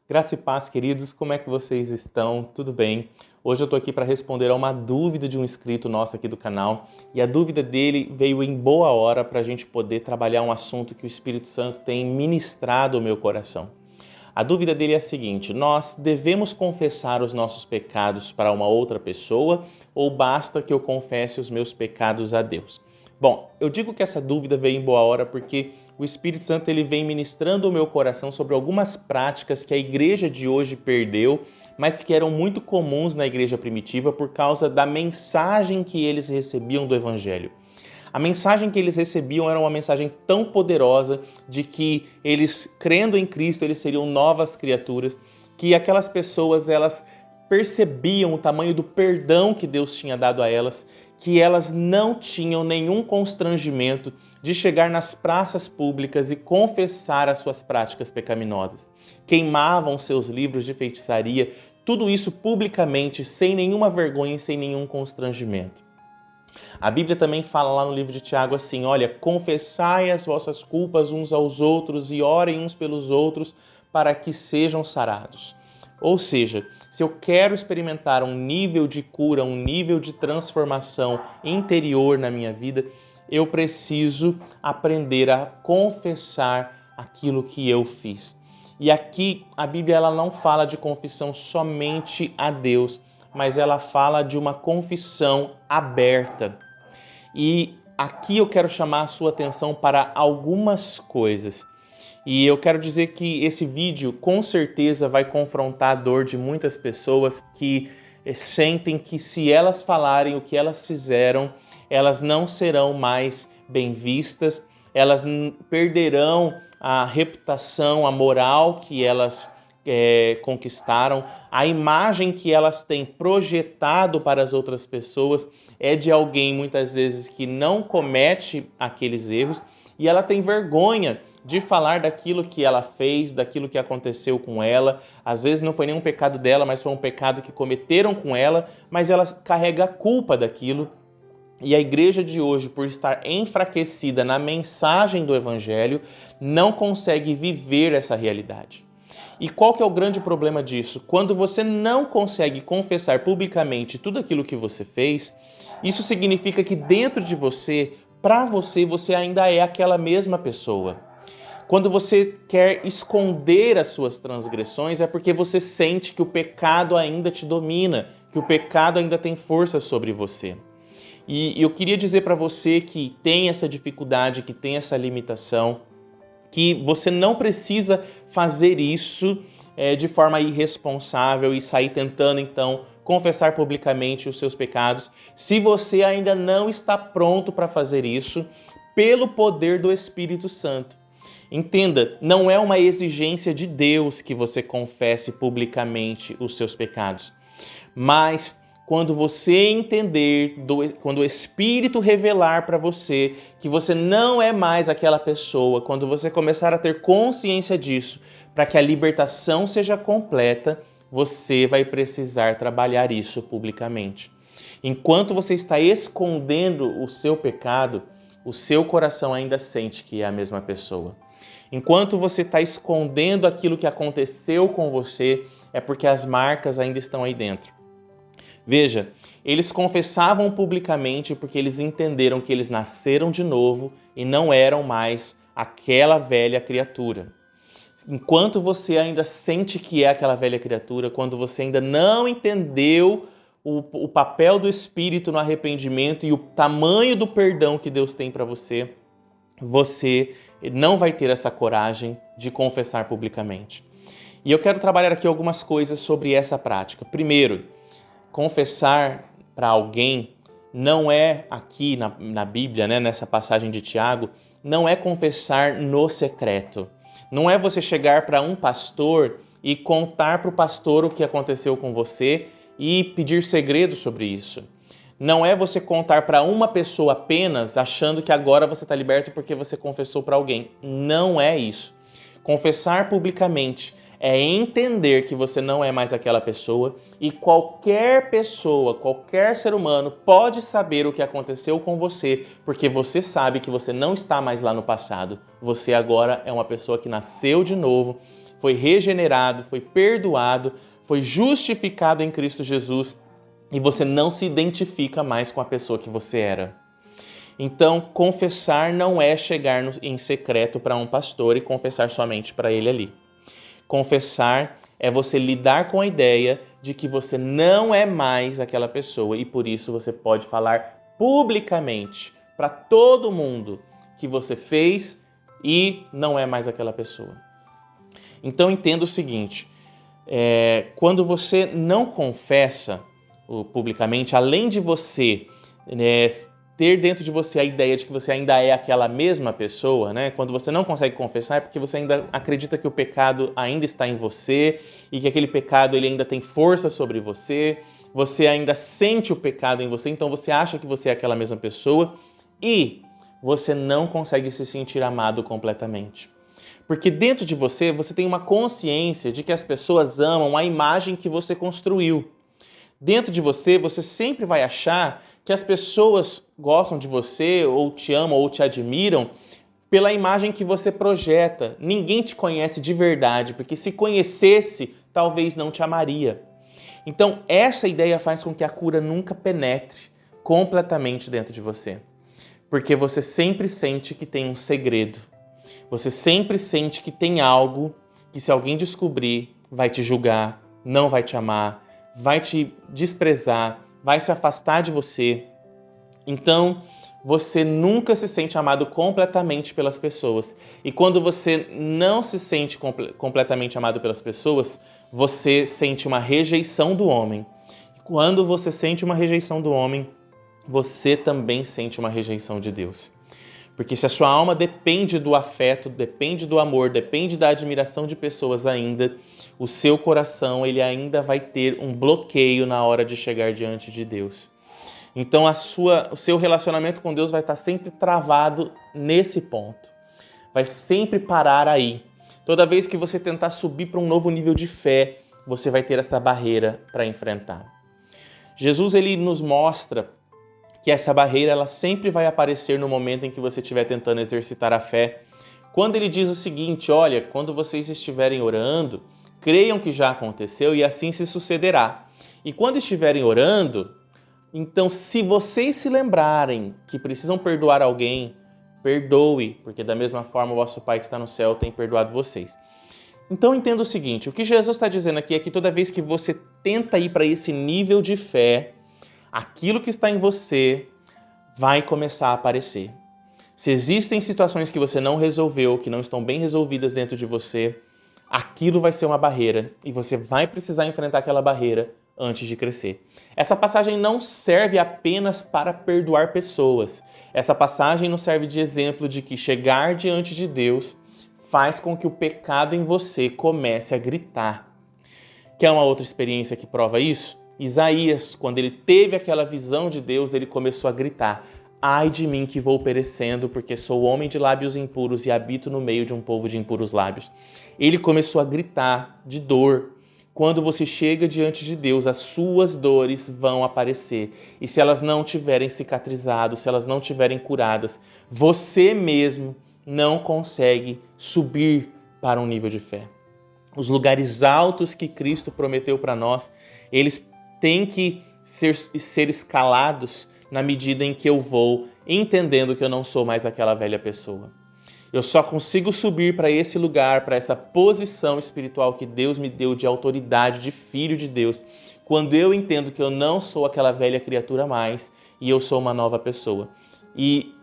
Graça e paz, queridos, como é que vocês estão? Tudo bem? Hoje eu estou aqui para responder a uma dúvida de um inscrito nosso aqui do canal e a dúvida dele veio em boa hora para a gente poder trabalhar um assunto que o Espírito Santo tem ministrado ao meu coração. A dúvida dele é a seguinte: nós devemos confessar os nossos pecados para uma outra pessoa ou basta que eu confesse os meus pecados a Deus? Bom, eu digo que essa dúvida veio em boa hora porque o Espírito Santo ele vem ministrando o meu coração sobre algumas práticas que a igreja de hoje perdeu, mas que eram muito comuns na igreja primitiva por causa da mensagem que eles recebiam do Evangelho. A mensagem que eles recebiam era uma mensagem tão poderosa de que eles, crendo em Cristo, eles seriam novas criaturas, que aquelas pessoas elas percebiam o tamanho do perdão que Deus tinha dado a elas, que elas não tinham nenhum constrangimento de chegar nas praças públicas e confessar as suas práticas pecaminosas. Queimavam seus livros de feitiçaria, tudo isso publicamente, sem nenhuma vergonha e sem nenhum constrangimento. A Bíblia também fala lá no livro de Tiago assim: olha, confessai as vossas culpas uns aos outros e orem uns pelos outros para que sejam sarados. Ou seja, se eu quero experimentar um nível de cura, um nível de transformação interior na minha vida, eu preciso aprender a confessar aquilo que eu fiz. E aqui a Bíblia ela não fala de confissão somente a Deus, mas ela fala de uma confissão aberta. E aqui eu quero chamar a sua atenção para algumas coisas. E eu quero dizer que esse vídeo com certeza vai confrontar a dor de muitas pessoas que sentem que se elas falarem o que elas fizeram, elas não serão mais bem vistas, elas perderão a reputação, a moral que elas conquistaram, a imagem que elas têm projetado para as outras pessoas é de alguém muitas vezes que não comete aqueles erros e ela tem vergonha de falar daquilo que ela fez, daquilo que aconteceu com ela. Às vezes não foi nenhum pecado dela, mas foi um pecado que cometeram com ela, mas ela carrega a culpa daquilo. E a igreja de hoje, por estar enfraquecida na mensagem do Evangelho, não consegue viver essa realidade. E qual que é o grande problema disso? Quando você não consegue confessar publicamente tudo aquilo que você fez, isso significa que dentro de você, para você, você ainda é aquela mesma pessoa. Quando você quer esconder as suas transgressões, é porque você sente que o pecado ainda te domina, que o pecado ainda tem força sobre você. E eu queria dizer para você que tem essa dificuldade, que tem essa limitação, que você não precisa fazer isso de forma irresponsável e sair tentando, então, confessar publicamente os seus pecados, se você ainda não está pronto para fazer isso, pelo poder do Espírito Santo. Entenda, não é uma exigência de Deus que você confesse publicamente os seus pecados, mas quando você entender, quando o Espírito revelar para você que você não é mais aquela pessoa, quando você começar a ter consciência disso, para que a libertação seja completa, você vai precisar trabalhar isso publicamente. Enquanto você está escondendo o seu pecado, o seu coração ainda sente que é a mesma pessoa. Enquanto você está escondendo aquilo que aconteceu com você, é porque as marcas ainda estão aí dentro. Veja, eles confessavam publicamente porque eles entenderam que eles nasceram de novo e não eram mais aquela velha criatura. Enquanto você ainda sente que é aquela velha criatura, quando você ainda não entendeu o papel do Espírito no arrependimento e o tamanho do perdão que Deus tem para você, você não vai ter essa coragem de confessar publicamente. E eu quero trabalhar aqui algumas coisas sobre essa prática. Primeiro, confessar para alguém não é aqui na Bíblia, né, nessa passagem de Tiago, não é confessar no secreto. Não é você chegar para um pastor e contar para o pastor o que aconteceu com você e pedir segredo sobre isso. Não é você contar para uma pessoa apenas achando que agora você está liberto porque você confessou para alguém. Não é isso. Confessar publicamente é entender que você não é mais aquela pessoa e qualquer pessoa, qualquer ser humano pode saber o que aconteceu com você porque você sabe que você não está mais lá no passado. Você agora é uma pessoa que nasceu de novo, foi regenerado, foi perdoado, foi justificado em Cristo Jesus e você não se identifica mais com a pessoa que você era. Então, confessar não é chegar em secreto para um pastor e confessar somente para ele ali. Confessar é você lidar com a ideia de que você não é mais aquela pessoa e por isso você pode falar publicamente para todo mundo que você fez e não é mais aquela pessoa. Então entenda o seguinte, quando você não confessa publicamente, além de você ter dentro de você a ideia de que você ainda é aquela mesma pessoa, né? Quando você não consegue confessar é porque você ainda acredita que o pecado ainda está em você e que aquele pecado ele ainda tem força sobre você, você ainda sente o pecado em você, então você acha que você é aquela mesma pessoa e você não consegue se sentir amado completamente. Porque dentro de você tem uma consciência de que as pessoas amam a imagem que você construiu. Dentro de você sempre vai achar que as pessoas gostam de você, ou te amam, ou te admiram pela imagem que você projeta. Ninguém te conhece de verdade, porque se conhecesse, talvez não te amaria. Então, essa ideia faz com que a cura nunca penetre completamente dentro de você. Porque você sempre sente que tem um segredo. Você sempre sente que tem algo que se alguém descobrir, vai te julgar, não vai te amar, vai te desprezar, vai se afastar de você. Então, você nunca se sente amado completamente pelas pessoas. E quando você não se sente completamente amado pelas pessoas, você sente uma rejeição do homem. E quando você sente uma rejeição do homem, você também sente uma rejeição de Deus. Porque se a sua alma depende do afeto, depende do amor, depende da admiração de pessoas ainda, o seu coração ele ainda vai ter um bloqueio na hora de chegar diante de Deus. Então o seu relacionamento com Deus vai estar sempre travado nesse ponto. Vai sempre parar aí. Toda vez que você tentar subir para um novo nível de fé, você vai ter essa barreira para enfrentar. Jesus ele nos mostra que essa barreira ela sempre vai aparecer no momento em que você estiver tentando exercitar a fé. Quando ele diz o seguinte, olha, quando vocês estiverem orando, creiam que já aconteceu e assim se sucederá. E quando estiverem orando, então se vocês se lembrarem que precisam perdoar alguém, perdoe, porque da mesma forma o vosso Pai que está no céu tem perdoado vocês. Então entenda o seguinte, o que Jesus está dizendo aqui é que toda vez que você tenta ir para esse nível de fé, aquilo que está em você vai começar a aparecer. Se existem situações que você não resolveu, que não estão bem resolvidas dentro de você, aquilo vai ser uma barreira e você vai precisar enfrentar aquela barreira antes de crescer. Essa passagem não serve apenas para perdoar pessoas. Essa passagem nos serve de exemplo de que chegar diante de Deus faz com que o pecado em você comece a gritar. Quer uma outra experiência que prova isso? Isaías, quando ele teve aquela visão de Deus, ele começou a gritar: ai de mim que vou perecendo, porque sou homem de lábios impuros e habito no meio de um povo de impuros lábios. Ele começou a gritar de dor. Quando você chega diante de Deus, as suas dores vão aparecer. E se elas não tiverem cicatrizado, se elas não tiverem curadas, você mesmo não consegue subir para um nível de fé. Os lugares altos que Cristo prometeu para nós, eles têm que ser escalados na medida em que eu vou entendendo que eu não sou mais aquela velha pessoa. Eu só consigo subir para esse lugar, para essa posição espiritual que Deus me deu de autoridade, de filho de Deus, quando eu entendo que eu não sou aquela velha criatura mais e eu sou uma nova pessoa. E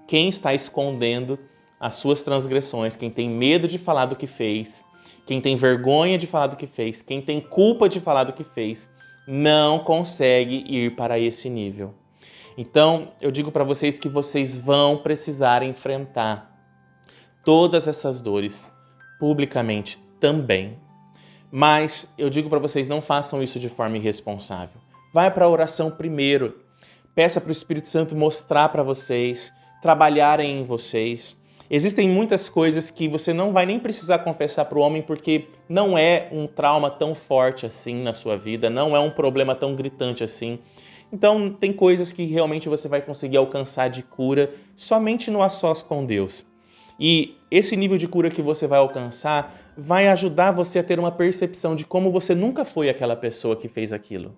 quem está escondendo as suas transgressões, quem tem medo de falar do que fez, quem tem vergonha de falar do que fez, quem tem culpa de falar do que fez, não consegue ir para esse nível. Então, eu digo para vocês que vocês vão precisar enfrentar todas essas dores publicamente também. Mas eu digo para vocês, não façam isso de forma irresponsável. Vai para a oração primeiro. Peça para o Espírito Santo mostrar para vocês, trabalharem em vocês. Existem muitas coisas que você não vai nem precisar confessar para o homem porque não é um trauma tão forte assim na sua vida, não é um problema tão gritante assim. Então, tem coisas que realmente você vai conseguir alcançar de cura somente no a sós com Deus. E esse nível de cura que você vai alcançar vai ajudar você a ter uma percepção de como você nunca foi aquela pessoa que fez aquilo.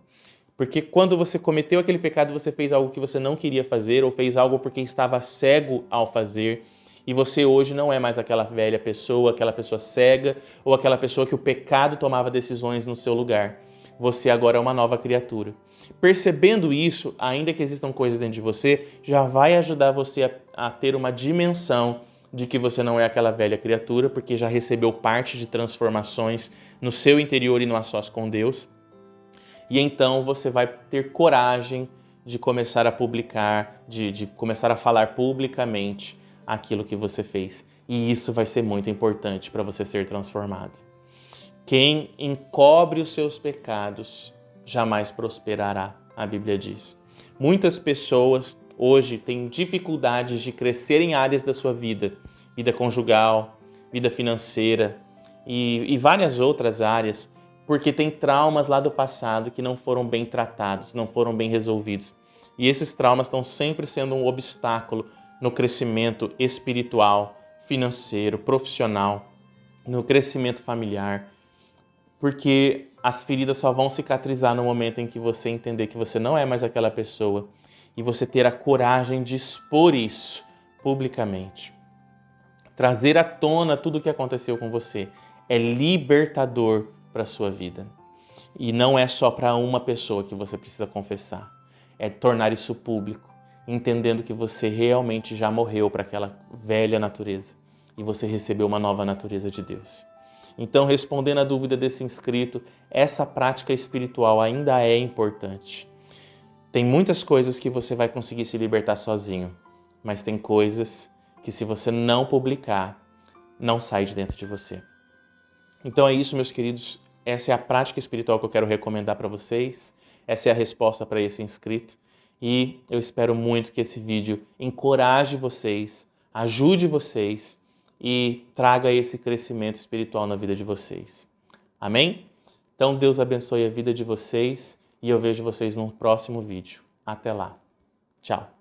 Porque quando você cometeu aquele pecado, você fez algo que você não queria fazer ou fez algo porque estava cego ao fazer. E você hoje não é mais aquela velha pessoa, aquela pessoa cega ou aquela pessoa que o pecado tomava decisões no seu lugar. Você agora é uma nova criatura. Percebendo isso, ainda que existam coisas dentro de você, já vai ajudar você a ter uma dimensão de que você não é aquela velha criatura, porque já recebeu parte de transformações no seu interior e no a sós com Deus. E então você vai ter coragem de começar a publicar, de começar a falar publicamente aquilo que você fez. E isso vai ser muito importante para você ser transformado. Quem encobre os seus pecados jamais prosperará, a Bíblia diz. Muitas pessoas hoje têm dificuldades de crescer em áreas da sua vida, vida conjugal, vida financeira e várias outras áreas, porque tem traumas lá do passado que não foram bem tratados, não foram bem resolvidos. E esses traumas estão sempre sendo um obstáculo no crescimento espiritual, financeiro, profissional, no crescimento familiar, porque as feridas só vão cicatrizar no momento em que você entender que você não é mais aquela pessoa e você ter a coragem de expor isso publicamente. Trazer à tona tudo o que aconteceu com você é libertador para a sua vida. E não é só para uma pessoa que você precisa confessar, é tornar isso público, entendendo que você realmente já morreu para aquela velha natureza e você recebeu uma nova natureza de Deus. Então, respondendo à dúvida desse inscrito, essa prática espiritual ainda é importante. Tem muitas coisas que você vai conseguir se libertar sozinho, mas tem coisas que, se você não publicar, não sai de dentro de você. Então é isso, meus queridos. Essa é a prática espiritual que eu quero recomendar para vocês. Essa é a resposta para esse inscrito. E eu espero muito que esse vídeo encoraje vocês, ajude vocês e traga esse crescimento espiritual na vida de vocês. Amém? Então Deus abençoe a vida de vocês e eu vejo vocês no próximo vídeo. Até lá. Tchau.